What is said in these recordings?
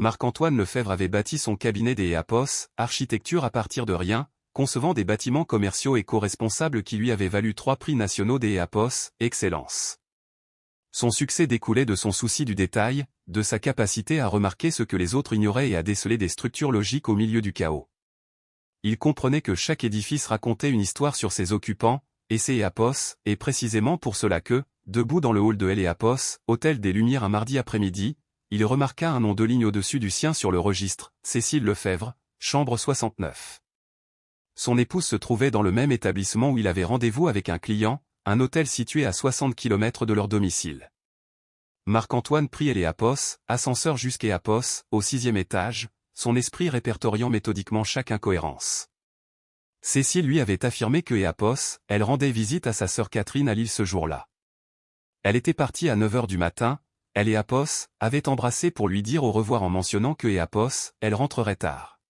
Marc-Antoine Lefebvre avait bâti son cabinet des EAPOS, architecture à partir de rien, concevant des bâtiments commerciaux éco-responsables qui lui avaient valu 3 prix nationaux des EAPOS, Excellence. Son succès découlait de son souci du détail, de sa capacité à remarquer ce que les autres ignoraient et à déceler des structures logiques au milieu du chaos. Il comprenait que chaque édifice racontait une histoire sur ses occupants, et ses EAPOS, et précisément pour cela que, debout dans le hall de l'EAPOS, hôtel des Lumières un mardi après-midi, il remarqua un nom 2 lignes au-dessus du sien sur le registre, Cécile Lefebvre, chambre 69. Son épouse se trouvait dans le même établissement où il avait rendez-vous avec un client, un hôtel situé à 60 km de leur domicile. Marc-Antoine prit l'EAPOS, ascenseur jusqu'à EAPOS, au 6e étage, son esprit répertoriant méthodiquement chaque incohérence. Cécile lui avait affirmé que EAPOS, elle rendait visite à sa sœur Catherine à Lille ce jour-là. Elle était partie à 9 h du matin, elle EAPOS, avait embrassé pour lui dire au revoir en mentionnant que EAPOS, elle rentrerait tard.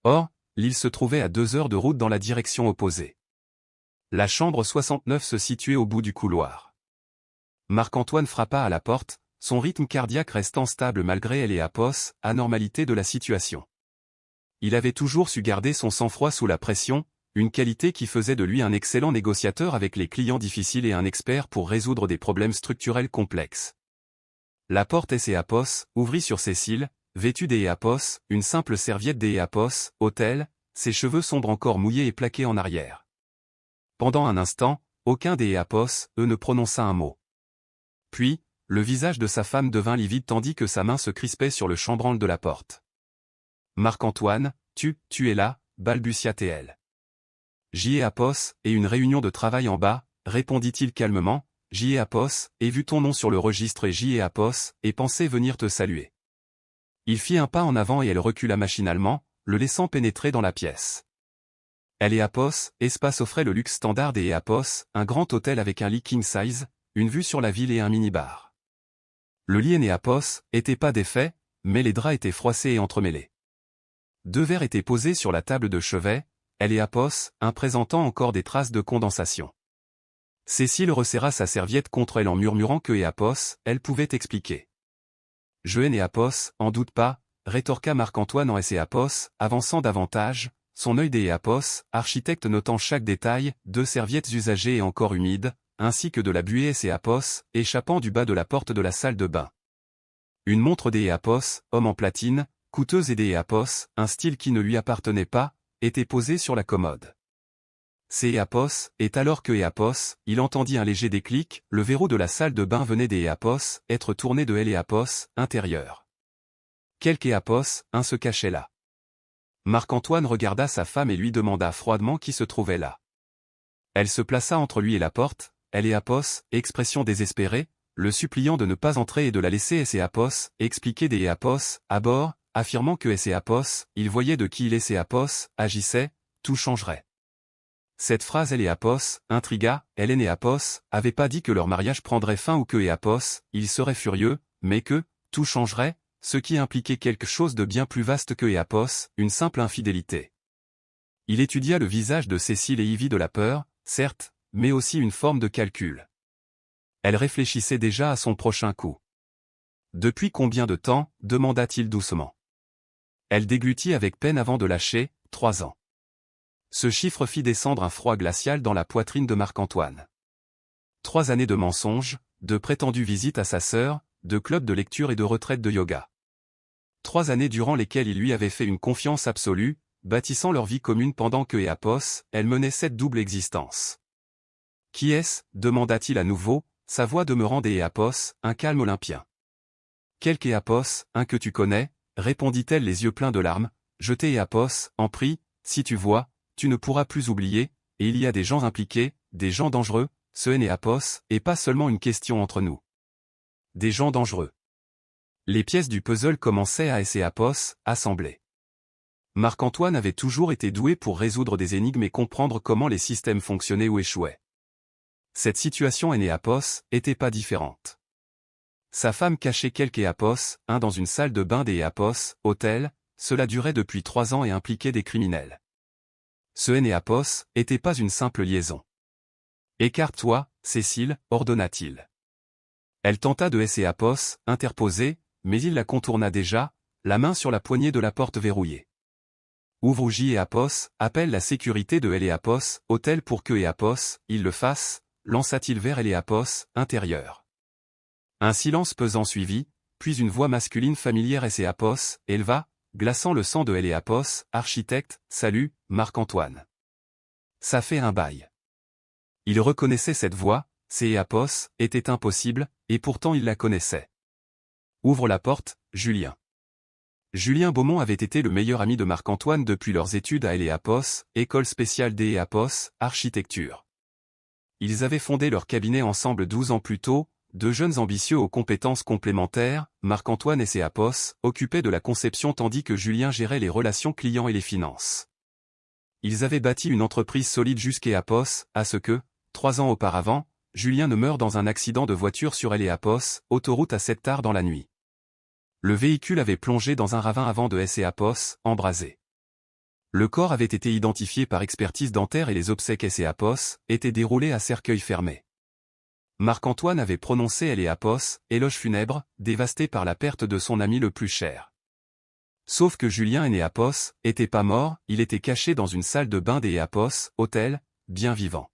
Or, Lille se trouvait à 2 heures de route dans la direction opposée. La chambre 69 se situait au bout du couloir. Marc-Antoine frappa à la porte, son rythme cardiaque restant stable malgré l'EAPOS, anormalité de la situation. Il avait toujours su garder son sang-froid sous la pression, une qualité qui faisait de lui un excellent négociateur avec les clients difficiles et un expert pour résoudre des problèmes structurels complexes. La porte EAPOS ouvrit sur Cécile, vêtue des EAPOS, une simple serviette des EAPOS, hôtel, ses cheveux sombres encore mouillés et plaqués en arrière. Pendant un instant, aucun des EAPOS, ne prononça un mot. Puis, le visage de sa femme devint livide tandis que sa main se crispait sur le chambranle de la porte. « Marc-Antoine, tu es là » balbutia-t-elle. « J'y ai EAPOS, et une réunion de travail en bas » répondit-il calmement. « J'y ai EAPOS, et vu ton nom sur le registre et j'y ai EAPOS, et pensais venir te saluer. » Il fit un pas en avant et elle recula machinalement, le laissant pénétrer dans la pièce. l'EAPOS, espace offrait le luxe standard des EAPOS, un grand hôtel avec un lit king size, une vue sur la ville et un mini-bar. Le lit EAPOS était pas défait, mais les draps étaient froissés et entremêlés. 2 verres étaient posés sur la table de chevet, l'EAPOS, un présentant encore des traces de condensation. Cécile resserra sa serviette contre elle en murmurant que EAPOS, elle pouvait expliquer. « Je EAPOS, en doute pas » rétorqua Marc-Antoine en EAPOS, avançant davantage, son œil des EAPOS, architecte notant chaque détail, 2 serviettes usagées et encore humides, ainsi que de la buée EAPOS, échappant du bas de la porte de la salle de bain. Une montre des EAPOS, homme en platine, coûteuse et des EAPOS, un style qui ne lui appartenait pas, était posée sur la commode. C'est EAPOS, et alors que EAPOS, il entendit un léger déclic, le verrou de la salle de bain venait des EAPOS, être tourné de l'EAPOS, intérieur. Quelque EAPOS, un se cachait là. Marc-Antoine regarda sa femme et lui demanda froidement qui se trouvait là. Elle se plaça entre lui et la porte, l'EAPOS, expression désespérée, le suppliant de ne pas entrer et de la laisser EAPOS, expliquer des EAPOS, à bord, affirmant que EAPOS, il voyait de qui EAPOS, agissait, tout changerait. Cette phrase l'EAPOS, intrigua, EAPOS, avait pas dit que leur mariage prendrait fin ou que EAPOS, il serait furieux, mais que, tout changerait, ce qui impliquait quelque chose de bien plus vaste que EAPOS, une simple infidélité. Il étudia le visage de Cécile et y vit de la peur, certes, mais aussi une forme de calcul. Elle réfléchissait déjà à son prochain coup. « Depuis combien de temps » demanda-t-il doucement. Elle déglutit avec peine avant de lâcher, 3 ans. Ce chiffre fit descendre un froid glacial dans la poitrine de Marc-Antoine. 3 années de mensonges, de prétendues visites à sa sœur, de clubs de lecture et de retraites de yoga. 3 années durant lesquelles il lui avait fait une confiance absolue, bâtissant leur vie commune pendant que EAPOS, elle menait cette double existence. « Qui est-ce » demanda-t-il à nouveau, sa voix demeurant des EAPOS, un calme olympien. « Quelque EAPOS, un que tu connais » répondit-elle les yeux pleins de larmes, « Je t'ai EAPOS, en prie, si tu vois, tu ne pourras plus oublier, et il y a des gens impliqués, des gens dangereux, ce EAPOS, et pas seulement une question entre nous. Des gens dangereux. » Les pièces du puzzle commençaient à EAPOS, assembler. Marc-Antoine avait toujours été doué pour résoudre des énigmes et comprendre comment les systèmes fonctionnaient ou échouaient. Cette situation EAPOS était pas différente. Sa femme cachait quelques EAPOS, un dans une salle de bain des EAPOS, hôtel, cela durait depuis 3 ans et impliquait des criminels. Ce EAPOS était pas une simple liaison. « Écarte-toi, Cécile » ordonna-t-il. Elle tenta de EAPOS, interposer, mais il la contourna déjà, la main sur la poignée de la porte verrouillée. Ouvre J et Apos, appelle la sécurité de L et Apos, hôtel pour que et Apos, il le fasse, lança-t-il vers L et Apos, intérieur. Un silence pesant suivit, puis une voix masculine familière et Apos, éleva, glaçant le sang de L et Apos, architecte, salut, Marc-Antoine. Ça fait un bail. Il reconnaissait cette voix, c'est Apos, était impossible, et pourtant il la connaissait. Ouvre la porte, Julien. Julien Beaumont avait été le meilleur ami de Marc-Antoine depuis leurs études à L et Apos, école spéciale D et Apos, architecture. Ils avaient fondé leur cabinet ensemble 12 ans plus tôt, deux jeunes ambitieux aux compétences complémentaires, Marc-Antoine et Apos, occupaient de la conception tandis que Julien gérait les relations clients et les finances. Ils avaient bâti une entreprise solide jusqu'à Apos, à ce que, 3 ans auparavant, Julien ne meurt dans un accident de voiture sur L et Apos, autoroute à 7 tard dans la nuit. Le véhicule avait plongé dans un ravin avant de S et Apos, embrasé. Le corps avait été identifié par expertise dentaire et les obsèques S et Apos étaient déroulées à cercueil fermé. Marc-Antoine avait prononcé L et Apos, éloge funèbre, dévasté par la perte de son ami le plus cher. Sauf que Julien et Apos était pas mort, il était caché dans une salle de bain des Apos, hôtel, bien vivant.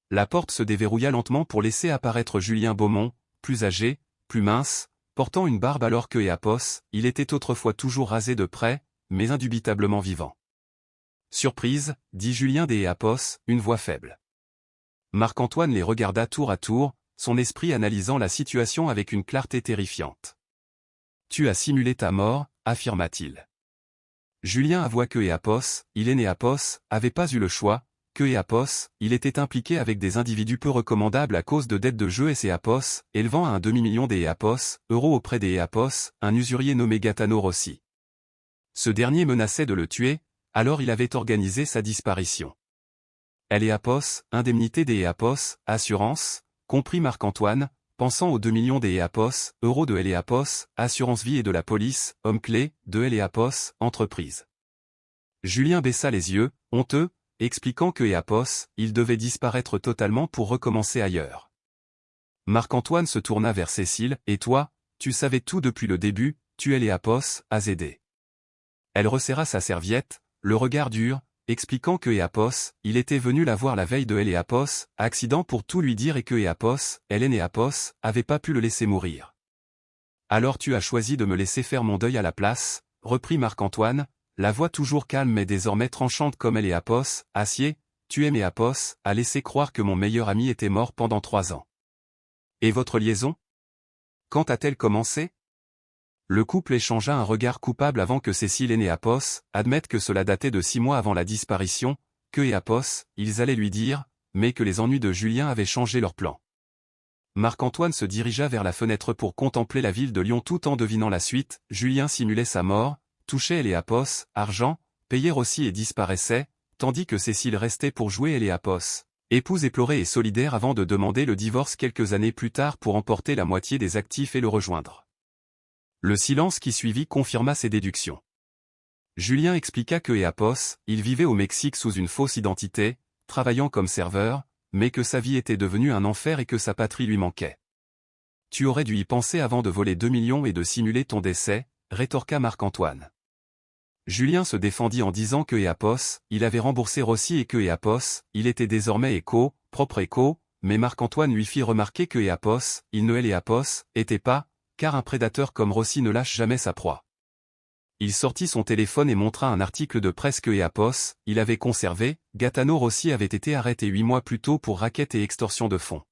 La porte se déverrouilla lentement pour laisser apparaître Julien Beaumont, plus âgé, plus mince, portant une barbe alors que Apos, il était autrefois toujours rasé de près, mais indubitablement vivant. Surprise, dit Julien des Apos, une voix faible. Marc-Antoine les regarda tour à tour, son esprit analysant la situation avec une clarté terrifiante. Tu as simulé ta mort, affirma-t-il. Julien avoua que Apos, il et Apos, avait pas eu le choix, que Apos, il était impliqué avec des individus peu recommandables à cause de dettes de jeu et Apos, élevant à un demi-million des Apos, euros auprès des Apos, un usurier nommé Gaetano Rossi. Ce dernier menaçait de le tuer, alors il avait organisé sa disparition. Elle et Apos, indemnité des Apos, assurance, comprit Marc-Antoine, pensant aux 2 millions des Apos, euros de L et Apos, assurance vie et de la police, homme clé, de L et Apos, entreprise. Julien baissa les yeux, honteux, expliquant que Apos, il devait disparaître totalement pour recommencer ailleurs. Marc-Antoine se tourna vers Cécile, et toi, tu savais tout depuis le début, tu L et Apos, AZD. Elle resserra sa serviette, le regard dur, expliquant que Apos, il était venu la voir la veille de L et Apos, accident pour tout lui dire et que Apos, Hélène et Apos, avaient pas pu le laisser mourir. Alors tu as choisi de me laisser faire mon deuil à la place, reprit Marc-Antoine, la voix toujours calme mais désormais tranchante comme L et Apos, acier, tu aimes Apos, a laissé croire que mon meilleur ami était mort pendant 3 ans. Et votre liaison? Quand a-t-elle commencé? Le couple échangea un regard coupable avant que Cécile et Apos admettent que cela datait de 6 mois avant la disparition, que Apos, ils allaient lui dire, mais que les ennuis de Julien avaient changé leur plan. Marc-Antoine se dirigea vers la fenêtre pour contempler la ville de Lyon tout en devinant la suite, Julien simulait sa mort, touchait les Apos, argent, payait Rossi et disparaissait, tandis que Cécile restait pour jouer les Apos, épouse éplorée et solidaire avant de demander le divorce quelques années plus tard pour emporter la moitié des actifs et le rejoindre. Le silence qui suivit confirma ses déductions. Julien expliqua que Apos, il vivait au Mexique sous une fausse identité, travaillant comme serveur, mais que sa vie était devenue un enfer et que sa patrie lui manquait. Tu aurais dû y penser avant de voler 2 millions et de simuler ton décès, rétorqua Marc-Antoine. Julien se défendit en disant que Apos, il avait remboursé Rossi et que Apos, il était désormais propre éco, mais Marc-Antoine lui fit remarquer que Apos, il ne et Apos, était pas, car un prédateur comme Rossi ne lâche jamais sa proie. Il sortit son téléphone et montra un article de presse que Apos, il avait conservé, Gaetano Rossi avait été arrêté 8 mois plus tôt pour racket et extorsion de fonds.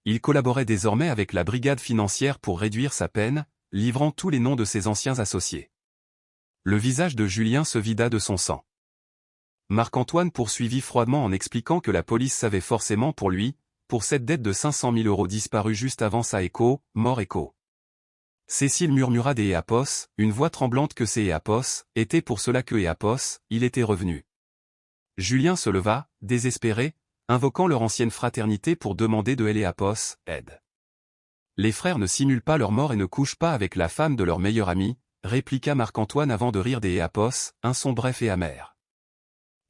Il collaborait désormais avec la brigade financière pour réduire sa peine, livrant tous les noms de ses anciens associés. Le visage de Julien se vida de son sang. Marc-Antoine poursuivit froidement en expliquant que la police savait forcément pour lui, pour cette dette de 500 000 euros disparue juste avant sa mort éco. Cécile murmura des Apos, une voix tremblante que ces Apos, était pour cela que Apos, il était revenu. Julien se leva, désespéré, invoquant leur ancienne fraternité pour demander de Apos, aide. Les frères ne simulent pas leur mort et ne couchent pas avec la femme de leur meilleur ami, répliqua Marc-Antoine avant de rire des Apos, un son bref et amer.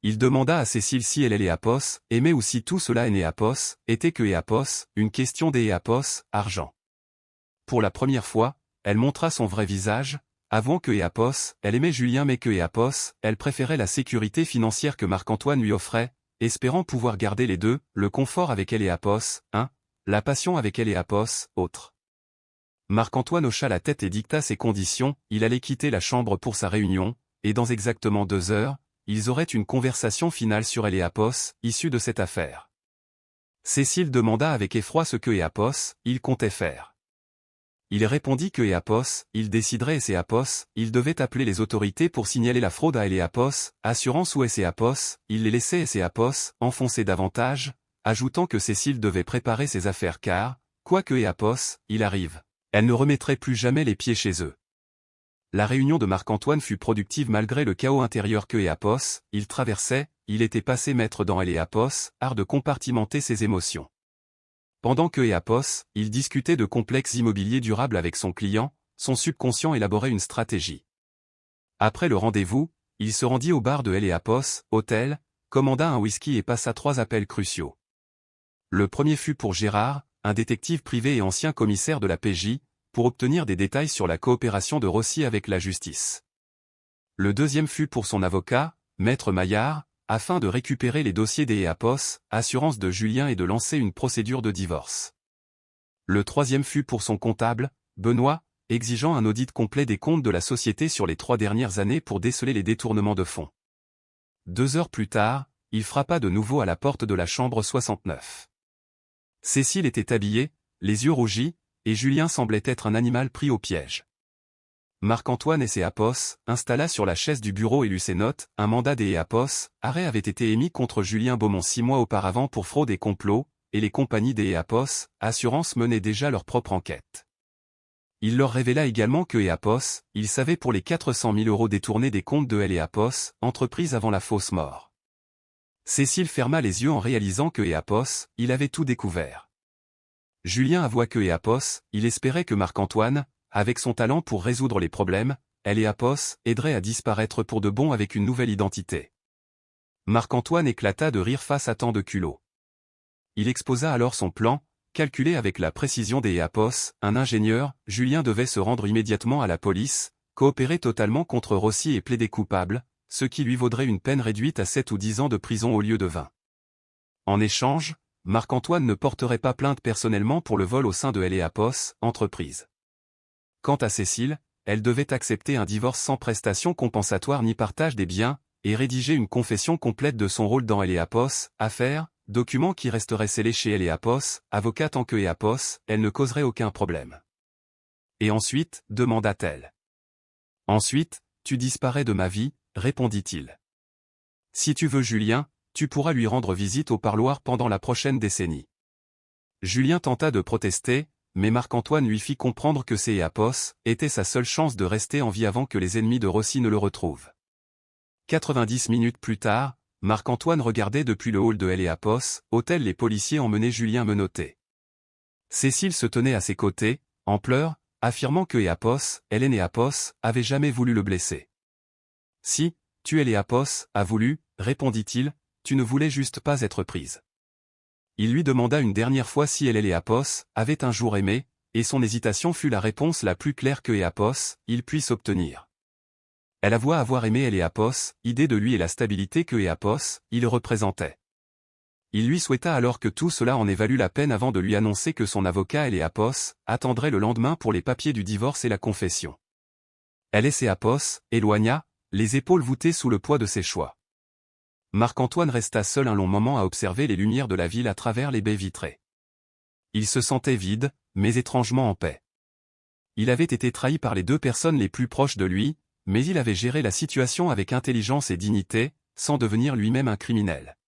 Il demanda à Cécile si elle et Apos aimait ou si tout cela et Apos était que Apos, une question des Apos, argent. Pour la première fois, elle montra son vrai visage, avouant que Eapos, elle aimait Julien mais que Eapos, elle préférait la sécurité financière que Marc-Antoine lui offrait, espérant pouvoir garder les deux, le confort avec elle et Eapos, la passion avec elle et Eapos, autre. Marc-Antoine hocha la tête et dicta ses conditions, il allait quitter la chambre pour sa réunion, et dans exactement 2 heures, ils auraient une conversation finale sur elle et Eapos, issue de cette affaire. Cécile demanda avec effroi ce que Eapos, il comptait faire. Il répondit que Eapos, il déciderait et Eapos, il devait appeler les autorités pour signaler la fraude à Eapos, assurance ou Eapos, il les laissait et Eapos, enfoncer davantage, ajoutant que Cécile devait préparer ses affaires car, quoi que Eapos, il arrive, elle ne remettrait plus jamais les pieds chez eux. La réunion de Marc-Antoine fut productive malgré le chaos intérieur que Eapos, il traversait, il était passé maître dans Eapos, art de compartimenter ses émotions. Pendant que Eapos, il discutait de complexes immobiliers durables avec son client, son subconscient élaborait une stratégie. Après le rendez-vous, il se rendit au bar de Eapos, hôtel, commanda un whisky et passa 3 appels cruciaux. Le premier fut pour Gérard, un détective privé et ancien commissaire de la PJ, pour obtenir des détails sur la coopération de Rossi avec la justice. Le deuxième fut pour son avocat, Maître Maillard, afin de récupérer les dossiers des Eapos, assurance de Julien et de lancer une procédure de divorce. Le troisième fut pour son comptable, Benoît, exigeant un audit complet des comptes de la société sur les 3 dernières années pour déceler les détournements de fonds. 2 heures plus tard, il frappa de nouveau à la porte de la chambre 69. Cécile était habillée, les yeux rougis, et Julien semblait être un animal pris au piège. Marc-Antoine et Eapos installa sur la chaise du bureau et lut ses notes, un mandat des Eapos, arrêt avait été émis contre Julien Beaumont 6 mois auparavant pour fraude et complot, et les compagnies des Eapos, assurance menaient déjà leur propre enquête. Il leur révéla également que Eapos, il savait pour les 400 000 € détournés des comptes de Eapos, entreprise avant la fausse mort. Cécile ferma les yeux en réalisant que Eapos, il avait tout découvert. Julien avoua que Eapos, il espérait que Marc-Antoine, avec son talent pour résoudre les problèmes, Eapos aiderait à disparaître pour de bon avec une nouvelle identité. Marc-Antoine éclata de rire face à tant de culot. Il exposa alors son plan, calculé avec la précision des Eapos, un ingénieur, Julien devait se rendre immédiatement à la police, coopérer totalement contre Rossi et plaider coupable, ce qui lui vaudrait une peine réduite à 7 ou 10 ans de prison au lieu de 20. En échange, Marc-Antoine ne porterait pas plainte personnellement pour le vol au sein de Eapos, entreprise. Quant à Cécile, elle devait accepter un divorce sans prestation compensatoire ni partage des biens, et rédiger une confession complète de son rôle dans Eapos, affaire, document qui resterait scellé chez Eapos, avocat tant que Eapos, elle ne causerait aucun problème. Et ensuite, demanda-t-elle. Ensuite, tu disparais de ma vie, répondit-il. Si tu veux Julien, tu pourras lui rendre visite au parloir pendant la prochaine décennie. Julien tenta de protester, mais Marc-Antoine lui fit comprendre que Eapos était sa seule chance de rester en vie avant que les ennemis de Rossi ne le retrouvent. 90 minutes plus tard, Marc-Antoine regardait depuis le hall de Eapos, hôtel les policiers emmenaient Julien menotté. Cécile se tenait à ses côtés, en pleurs, affirmant que Eapos, Hélène Eapos, avait jamais voulu le blesser. Si, tu Eapos, a voulu, répondit-il, tu ne voulais juste pas être prise. Il lui demanda une dernière fois si Eapos avait un jour aimé, et son hésitation fut la réponse la plus claire que Eapos, il puisse obtenir. Elle avoua avoir aimé Eapos, idée de lui et la stabilité que Eapos, il représentait. Il lui souhaita alors que tout cela en ait valu la peine avant de lui annoncer que son avocat Eapos attendrait le lendemain pour les papiers du divorce et la confession. Eapos éloigna, les épaules voûtées sous le poids de ses choix. Marc-Antoine resta seul un long moment à observer les lumières de la ville à travers les baies vitrées. Il se sentait vide, mais étrangement en paix. Il avait été trahi par les 2 personnes les plus proches de lui, mais il avait géré la situation avec intelligence et dignité, sans devenir lui-même un criminel.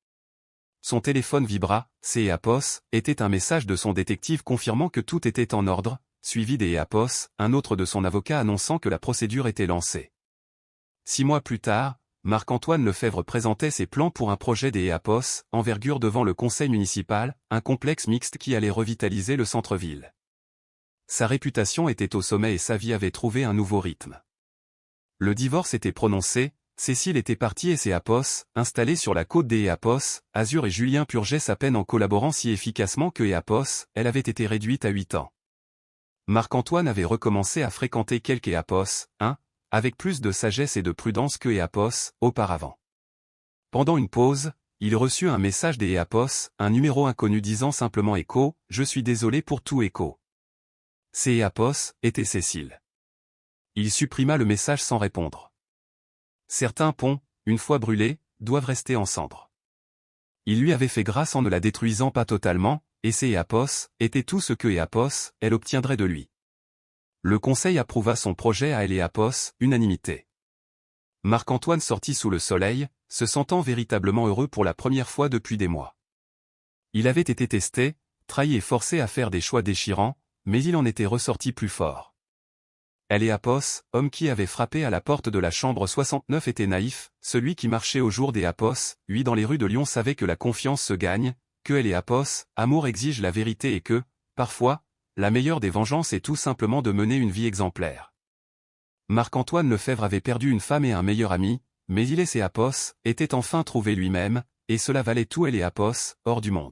Son téléphone vibra, Eapos, était un message de son détective confirmant que tout était en ordre, suivi d'Eapos, un autre de son avocat annonçant que la procédure était lancée. 6 mois plus tard, Marc-Antoine Lefebvre présentait ses plans pour un projet des Eapos, envergure devant le conseil municipal, un complexe mixte qui allait revitaliser le centre-ville. Sa réputation était au sommet et sa vie avait trouvé un nouveau rythme. Le divorce était prononcé, Cécile était partie et Eapos, installé sur la côte des Eapos, Azur et Julien purgeaient sa peine en collaborant si efficacement que Eapos, elle avait été réduite à 8 ans. Marc-Antoine avait recommencé à fréquenter quelques Eapos, avec plus de sagesse et de prudence que Éapos, auparavant. Pendant une pause, il reçut un message des Éapos, un numéro inconnu disant simplement Écho, je suis désolé pour tout Écho. Ces Éapos étaient Cécile. Il supprima le message sans répondre. Certains ponts, une fois brûlés, doivent rester en cendres. Il lui avait fait grâce en ne la détruisant pas totalement, et ces Éapos étaient tout ce que Éapos, elle obtiendrait de lui. Le conseil approuva son projet à Éapos, unanimité. Marc-Antoine sortit sous le soleil, se sentant véritablement heureux pour la première fois depuis des mois. Il avait été testé, trahi et forcé à faire des choix déchirants, mais il en était ressorti plus fort. Éapos, homme qui avait frappé à la porte de la chambre 69 était naïf, celui qui marchait au jour d'Éapos, lui dans les rues de Lyon savait que la confiance se gagne, que Éapos, amour exige la vérité et que, parfois, la meilleure des vengeances est tout simplement de mener une vie exemplaire. Marc-Antoine Lefebvre avait perdu une femme et un meilleur ami, mais Éapos était enfin trouvé lui-même, et cela valait tout Éapos, hors du monde.